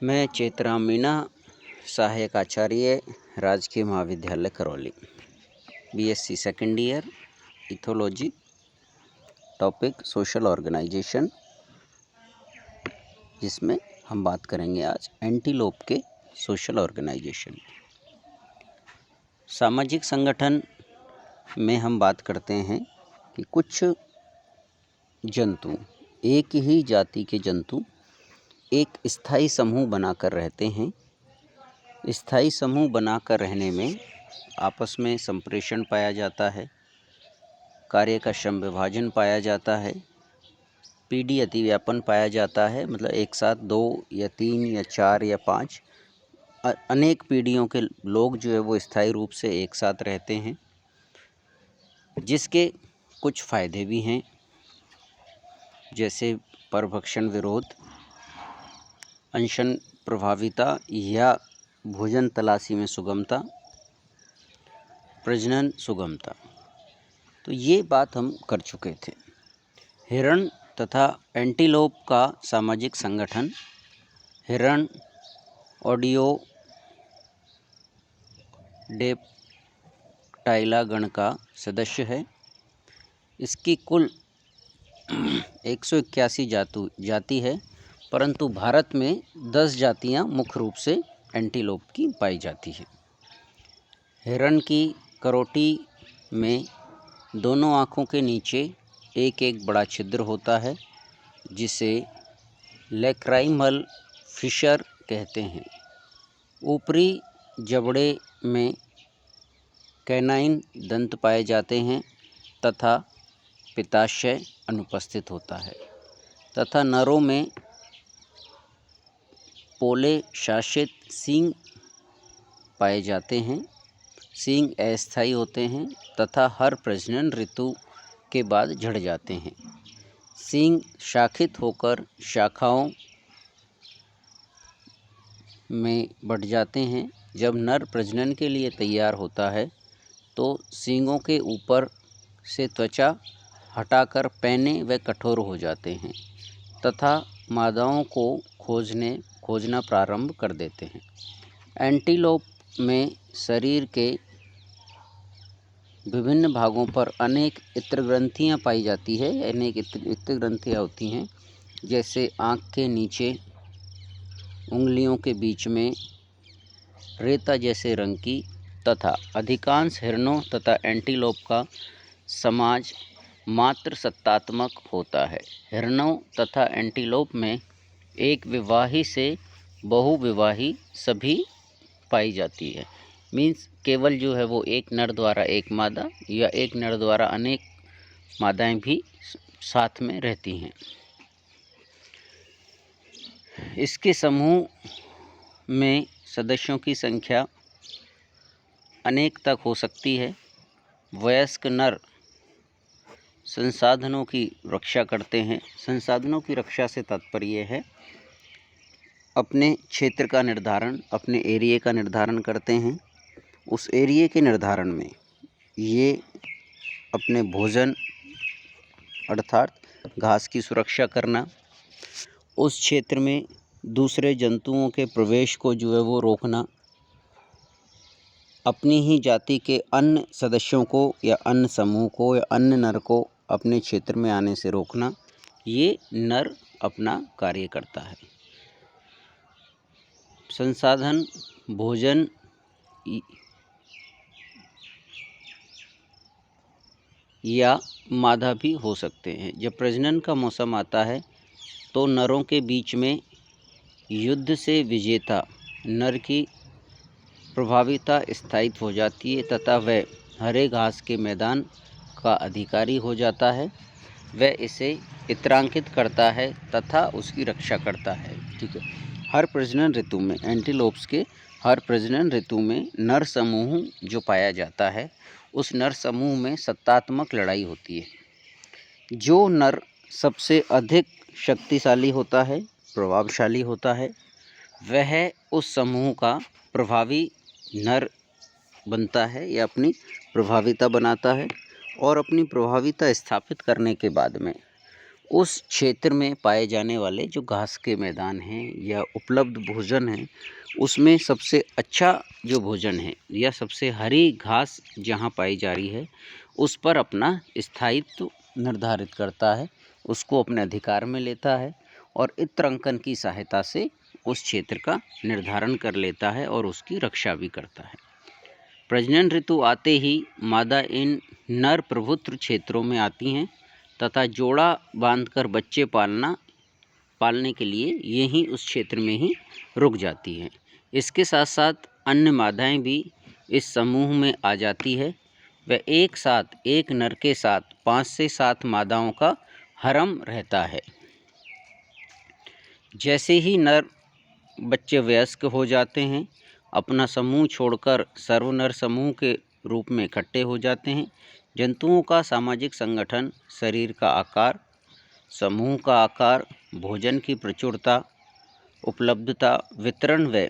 मैं चेतराम मीणा, सहायक आचार्य, राजकीय महाविद्यालय Karauli, BSc second year, ethology, topic social organization, जिसमें हम बात करेंगे आज एंटीलोप के सोशल ऑर्गेनाइजेशन। सामाजिक संगठन में हम बात करते हैं कि कुछ जंतु, एक ही जाति के जंतु एक स्थायी समूह बनाकर रहते हैं। स्थायी समूह बनाकर रहने में आपस में संप्रेषण पाया जाता है, कार्य का श्रम विभाजन पाया जाता है, पीढ़ी अतिव्यापन पाया जाता है। मतलब एक साथ 2 या 3 या 4 या 5 अनेक पीढ़ियों के लोग जो है वो स्थायी रूप से एक साथ रहते हैं, जिसके कुछ फायदे भी हैं, जैसे परभक्षण विरोध, अनशन प्रभाविता या भोजन तलाशी में सुगमता, प्रजनन सुगमता। तो ये बात हम कर चुके थे। हिरण तथा एंटीलोप का सामाजिक संगठन। हिरण ओडियोडेप्टाइला गण का सदस्य है। इसकी कुल 181 जाति है, परंतु भारत में 10 जातियां मुख्य रूप से एंटीलोप की पाई जाती है। हिरण की करोटी में दोनों आँखों के नीचे एक एक बड़ा छिद्र होता है, जिसे लैक्राइमल फिशर कहते हैं। ऊपरी जबड़े में कैनाइन दंत पाए जाते हैं तथा पित्ताशय अनुपस्थित होता है, तथा नरों में पोले शासित सींग पाए जाते हैं। सींग अस्थायी होते हैं तथा हर प्रजनन ऋतु के बाद झड़ जाते हैं। सींग शाखित होकर शाखाओं में बढ़ जाते हैं। जब नर प्रजनन के लिए तैयार होता है तो सींगों के ऊपर से त्वचा हटाकर पैने व कठोर हो जाते हैं तथा मादाओं को खोजना प्रारंभ कर देते हैं। एंटीलोप में शरीर के विभिन्न भागों पर अनेक इत्र ग्रंथियाँ पाई जाती है। अनेक इत्र ग्रंथियाँ होती हैं, जैसे आँख के नीचे, उंगलियों के बीच में रेता जैसे रंग की, तथा अधिकांश हिरणों तथा एंटीलोप का समाज मात्र सत्तात्मक होता है। हिरणों तथा एंटीलोप में एक विवाही से बहुविवाही सभी पाई जाती है। मीन्स केवल जो है वो एक नर द्वारा एक मादा या एक नर द्वारा अनेक मादाएं भी साथ में रहती हैं। इसके समूह में सदस्यों की संख्या अनेक तक हो सकती है। वयस्क नर संसाधनों की रक्षा करते हैं। संसाधनों की रक्षा से तात्पर्य है अपने क्षेत्र का निर्धारण, अपने एरिया का निर्धारण करते हैं। उस एरिया के निर्धारण में ये अपने भोजन अर्थात घास की सुरक्षा करना, उस क्षेत्र में दूसरे जंतुओं के प्रवेश को जो है वो रोकना, अपनी ही जाति के अन्य सदस्यों को या अन्य समूह को या अन्य नर को अपने क्षेत्र में आने से रोकना, ये नर अपना कार्य करता है। संसाधन भोजन या मादा भी हो सकते हैं। जब प्रजनन का मौसम आता है तो नरों के बीच में युद्ध से विजेता नर की प्रभाविता स्थायित हो जाती है तथा वह हरे घास के मैदान का अधिकारी हो जाता है। वह इसे चित्रांकित करता है तथा उसकी रक्षा करता है। ठीक है। हर प्रजनन ऋतु में एंटीलोप्स के हर प्रजनन ऋतु में नर समूह जो पाया जाता है, उस नर समूह में सत्तात्मक लड़ाई होती है। जो नर सबसे अधिक शक्तिशाली होता है, प्रभावशाली होता है, वह उस समूह का प्रभावी नर बनता है या अपनी प्रभाविता बनाता है, और अपनी प्रभाविता स्थापित करने के बाद में उस क्षेत्र में पाए जाने वाले जो घास के मैदान हैं या उपलब्ध भोजन है, उसमें सबसे अच्छा जो भोजन है या सबसे हरी घास जहाँ पाई जा रही है, उस पर अपना स्थायित्व निर्धारित करता है, उसको अपने अधिकार में लेता है और इत्र अंकन की सहायता से उस क्षेत्र का निर्धारण कर लेता है और उसकी रक्षा भी करता है। प्रजनन ऋतु आते ही मादा इन नर प्रभुत्र क्षेत्रों में आती हैं तथा जोड़ा बांधकर बच्चे पालने के लिए यहीं उस क्षेत्र में ही रुक जाती हैं। इसके साथ साथ अन्य मादाएं भी इस समूह में आ जाती है। वह एक साथ एक नर के साथ 5 से 7 मादाओं का हरम रहता है। जैसे ही नर बच्चे वयस्क हो जाते हैं, अपना समूह छोड़कर सर्वनर समूह के रूप में इकट्ठे हो जाते हैं। जंतुओं का सामाजिक संगठन, शरीर का आकार, समूह का आकार, भोजन की प्रचुरता, उपलब्धता, वितरण व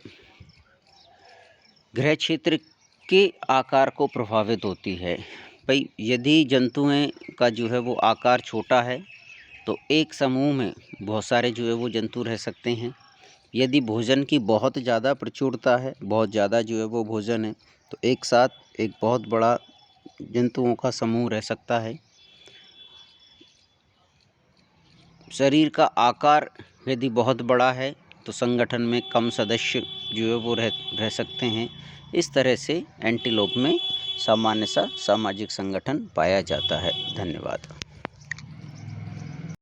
गृह क्षेत्र के आकार को प्रभावित होती है। भाई यदि जंतुओं का जो है वो आकार छोटा है तो एक समूह में बहुत सारे जो है वो जंतु रह सकते हैं। यदि भोजन की बहुत ज़्यादा प्रचुरता है, बहुत ज़्यादा जो है वो भोजन है, तो एक साथ एक बहुत बड़ा जंतुओं का समूह रह सकता है। शरीर का आकार यदि बहुत बड़ा है तो संगठन में कम सदस्य जो है वो रह सकते हैं। इस तरह से एंटीलोप में सामान्य सा सामाजिक संगठन पाया जाता है। धन्यवाद।